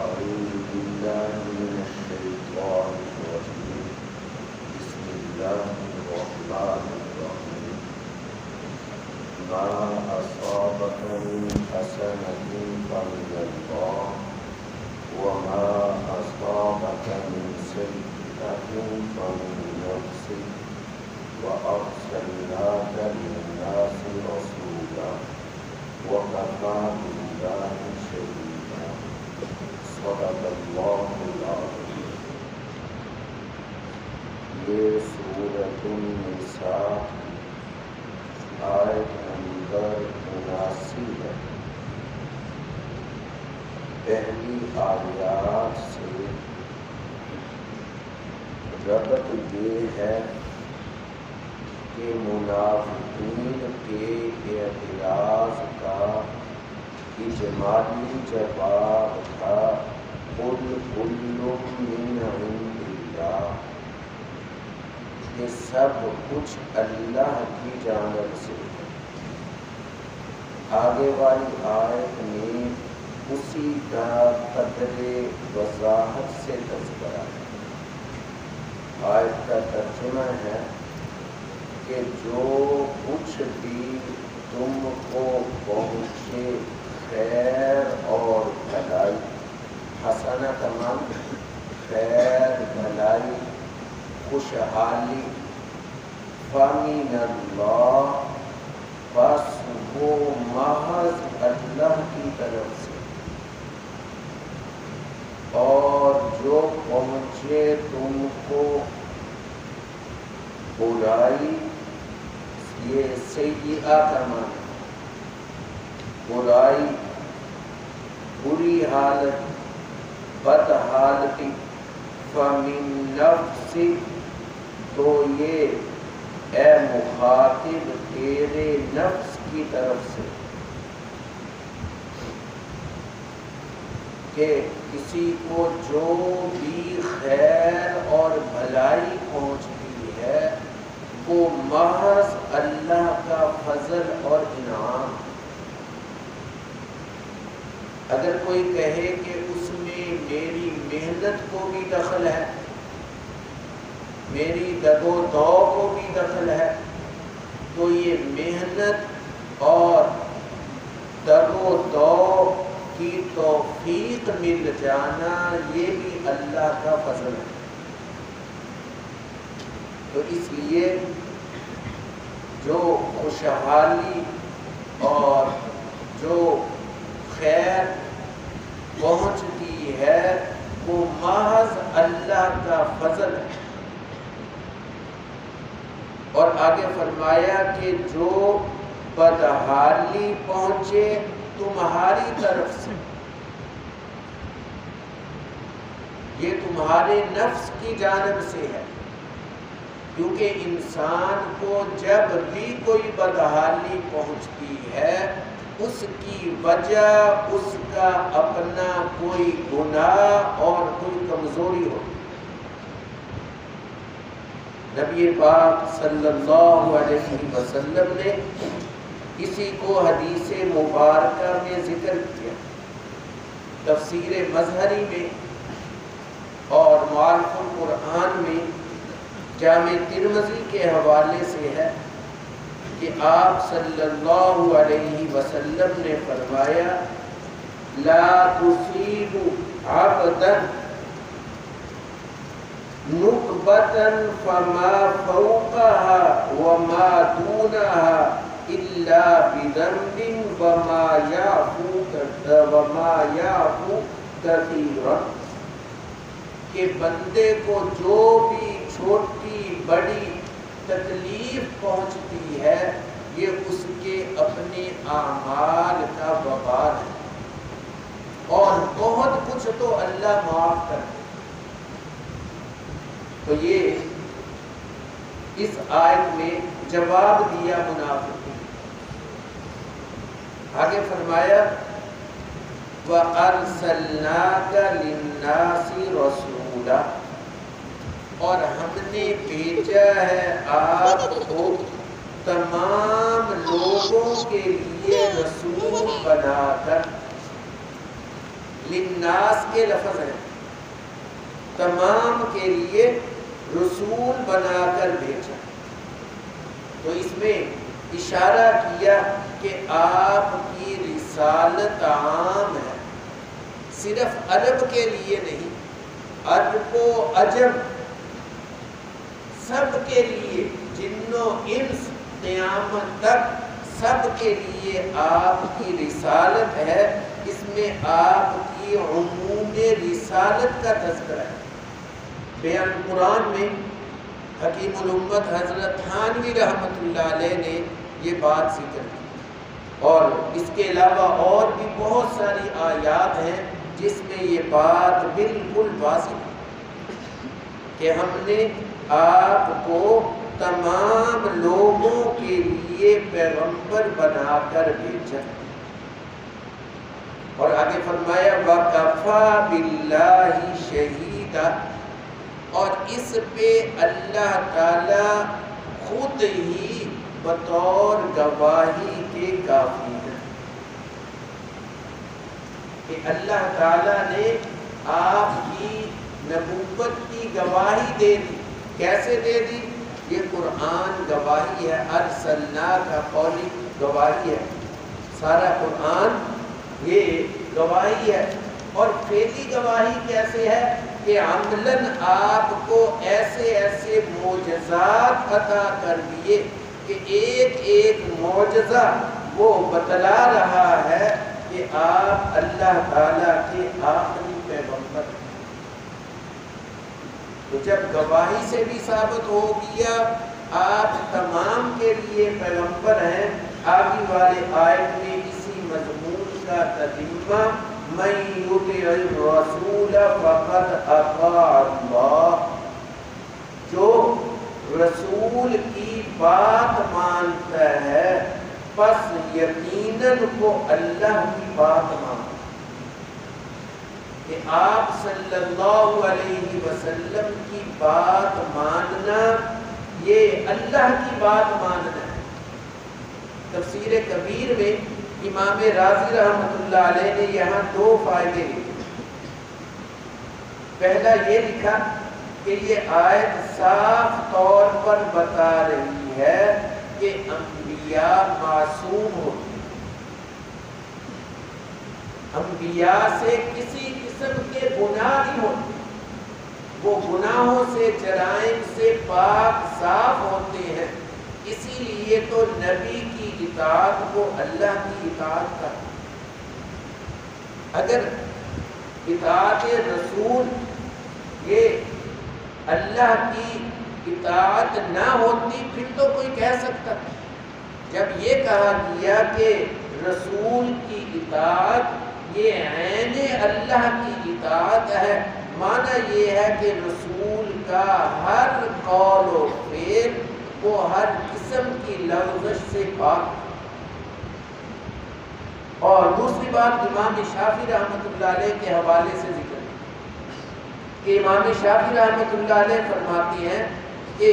أعوذ بالله من الشيطان الرجيم بسم الله الرحمن الرحيم ما أصابك من حسنة فمن الله وما أصابك من سيئة فمن نفسك وأرسلناك للناس رسولا وكفى بالله شهيدا صدق الله العظيم. یہ سورۃ النساء آیت نمبر 79 ہے. پہلی آیات سے ربط یہ ہے کہ منافقین کے اعتراض کا اجمالی جواب تھا قل کل من عند اللہ، کہ سب کچھ اللہ کی جانب سے ہے. آگے والی آیت میں اسی کا قدر وضاحت سے تذکرہ ہے. آیت کا ترجمہ ہے کہ جو کچھ بھی تم کو پہنچے خیر اور بھلائی، حسنہ تمام خیر بھلائی خوشحالی، فمن اللہ، بس وہ محض اللہ کی طرف سے. اور جو پہنچے تم کو برائی، یہ سیئہ کا معنی برائی، بری حالت، بد حالتی، فمن نفسک، تو یہ اے مخاطب تیرے نفس کی طرف سے، کہ کسی کو جو بھی خیر اور بھلائی پہنچتی ہے وہ محض اللہ کا فضل اور انعام. اگر کوئی کہے کہ اس میں میری محنت کو بھی دخل ہے، میری دگ و دو کو بھی دخل ہے، تو یہ محنت اور دگ و دو کی توفیق مل جانا یہ بھی اللہ کا فضل ہے. تو اس لیے جو خوشحالی اور جو خیر پہنچتی ہے وہ محض اللہ کا فضل ہے. اور آگے فرمایا کہ جو بدحالی پہنچے تمہاری طرف سے، یہ تمہارے نفس کی جانب سے ہے. کیونکہ انسان کو جب بھی کوئی بدحالی پہنچتی ہے اس کی وجہ اس کا اپنا کوئی گناہ اور کوئی کمزوری ہو. نبی پاک صلی اللہ علیہ وسلم نے اسی کو حدیث مبارکہ میں ذکر کیا. تفسیر مظہری میں اور معارف القرآن میں جامع ترمذی کے حوالے سے ہے کہ آپ صلی اللہ علیہ وسلم نے فرمایا لا تصیب عبدا نقبة فما فوقها وما دونها إلا بذنب وما يعفو كثيرا، کہ بندے کو جو بھی چھوٹی بڑی تکلیف پہنچتی ہے یہ اس کے اپنے اعمال کا وبال ہے، اور بہت کچھ تو اللہ معاف کر دے. تو یہ اس آیت میں جواب دیا منافقین. آگے فرمایا وَأَرْسَلْنَاكَ لِلنَّاسِ رَسُولًا، اور ہم نے بھیجا ہے آپ کو تمام لوگوں کے لیے رسول بنا کر. للناس کے لفظ ہیں، تمام کے لیے رسول بنا کر بھیجا۔ تو اس میں اشارہ کیا کہ آپ کی رسالت عام ہے، صرف عرب کے لیے نہیں، عرب و عجم سب کے لیے، جن و انس قیامت تک سب کے لیے آپ کی رسالت ہے۔ اس میں آپ کی عموم رسالت کا تذکرہ ہے۔ بیان قرآن میں حکیم الامت حضرت تھانوی رحمۃ اللہ علیہ نے یہ بات ذکر کی، اور اس کے علاوہ اور بھی بہت ساری آیات ہیں جس میں یہ بات بالکل واضح ہے کہ ہم نے آپ کو تمام لوگوں کے لیے پیغمبر بنا کر بھیجا۔ اور آگے فرمایا وَكَفَى بِاللَّهِ شَهِيدًا، اور اس پہ اللہ تعالی خود ہی بطور گواہی کے کافی ہے کہ اللہ تعالی نے آپ کی نبوت کی گواہی دے دی۔ کیسے دے دی؟ یہ قرآن گواہی ہے، ارسلناک قولی گواہی ہے، سارا قرآن یہ گواہی ہے۔ اور پہلی گواہی کیسے ہے کہ عملاً آپ کو ایسے ایسے معجزات عطا کر دیے کہ ایک ایک معجزہ وہ بتلا رہا ہے کہ آپ اللہ تعالیٰ کے آخری پیغمبر ہیں۔ تو جب گواہی سے بھی ثابت ہو گیا آپ تمام کے لیے پیغمبر ہیں، آگے والے آیت میں اسی مضمون کا ترجمہ مَن یُطِعِ الرَّسُولَ فَقَدْ أَطَاعَ اللَّهَ، جو رسول کی بات مانتا ہے پس یقیناً وہ اللہ کی بات مانتا ہے۔ کہ آپ صلی اللہ علیہ وسلم کی بات ماننا یہ اللہ کی بات ماننا ہے۔ تفسیر کبیر میں امام رازی رحمۃ اللہ علیہ نے یہاں دو فائدے لکھے۔ پہلا یہ لکھا کہ یہ آیت صاف طور پر بتا رہی ہے کہ انبیاء معصوم ہوتے ہیں، انبیاء سے کسی قسم کے گناہ نہیں ہوتے، وہ گناہوں سے جرائم سے پاک صاف ہوتے ہیں۔ اسی لیے تو نبی کی اطاعت کو اللہ کی اطاعت کا، اگر اطاعت رسول یہ اللہ کی اطاعت نہ ہوتی پھر تو کوئی کہہ سکتا، جب یہ کہا گیا کہ رسول کی اطاعت یہ عین اللہ کی اطاعت ہے، معنی یہ ہے کہ رسول کا ہر قول و فعل وہ ہر قسم کی لغزش سے پاک۔ اور دوسری بات امام شافعی رحمۃ اللہ علیہ کے حوالے سے ذکر کہ امام شافعی رحمۃ اللہ علیہ فرماتے ہیں کہ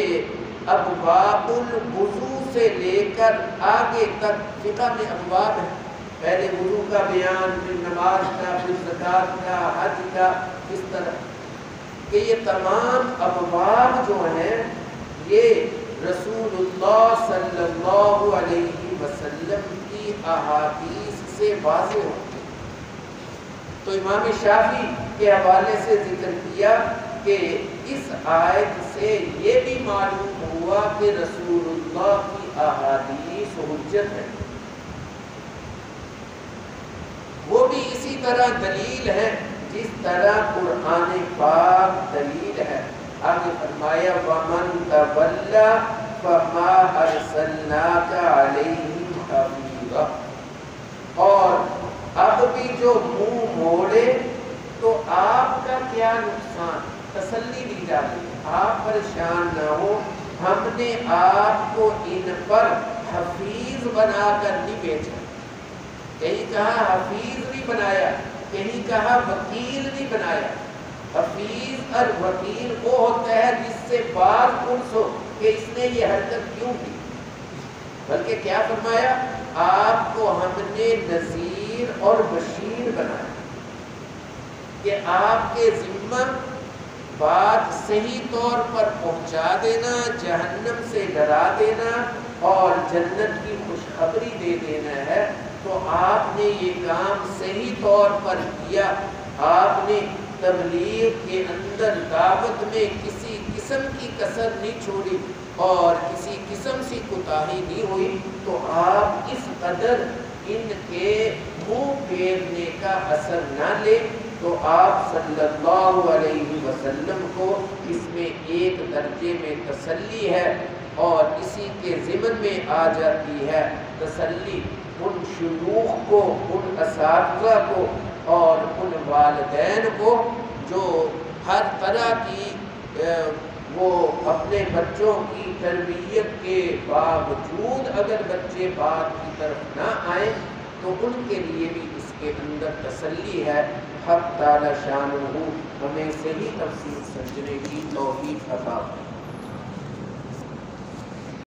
ابواب الوضو سے لے کر آگے تک فقہ میں ابواب ہیں، پہلے وضو کا بیان، پھر نماز کا، پھر زکوٰۃ کا، حج کا، اس طرح کہ یہ تمام ابواب جو ہیں یہ رسول اللہ صلی اللہ علیہ وسلم کی احادیث سے واضح ہوتے ہیں۔ تو امام شافعی کے حوالے سے ذکر کیا کہ اس آیت سے یہ بھی معلوم ہوا کہ رسول اللہ کی احادیث حجت ہے، وہ بھی اسی طرح دلیل ہے جس طرح قرآن پاک دلیل ہے۔ آگے فرمایا وَمَن تَوَلَّى فَمَا أَرْسَلْنَاكَ عَلَيْهِمْ حَفِيظًا، اور اب بھی جو منہ موڑے تو آپ کا کیا نقصان، تسلی دی جاتی ہے آپ پریشان نہ ہو، ہم نے آپ کو ان پر حفیظ بنا کر نہیں بھیجا۔ کہیں کہا حفیظ نہیں بنایا، کہیں کہا وکیل نہیں بنایا۔ حفیظ اور وکیل وہ ہوتا ہے جس سے بات پرس ہو کہ اس نے یہ حرکت کیوں کی، بلکہ کیا فرمایا آپ کو ہم نے نذیر اور بشیر بنایا۔ کہ آپ کے ذمہ بات صحیح طور پر پہنچا دینا، جہنم سے ڈرا دینا اور جنت کی خوشخبری دے دینا ہے، تو آپ نے یہ کام صحیح طور پر کیا۔ آپ نے تبلیغ کے اندر دعوت میں کسی قسم کی کسر نہیں چھوڑی اور کسی قسم سے کوتاہی نہیں ہوئی، تو آپ اس قدر ان کے منہ پھیرنے کا اثر نہ لیں۔ تو آپ صلی اللہ علیہ وسلم کو اس میں ایک درجے میں تسلی ہے، اور اسی کے ضمن میں آ جاتی ہے تسلی ان شیوخ کو، ان اساتذہ کو اور ان والدین کو جو ہر طرح کی وہ اپنے بچوں کی تربیت کے باوجود اگر بچے بات کی طرف نہ آئیں تو ان کے لیے بھی اس کے اندر تسلی ہے۔ حق تعالی شانہ ہمیں صحیح تفسیر سمجھنے کی توفیق عطا فرمائے۔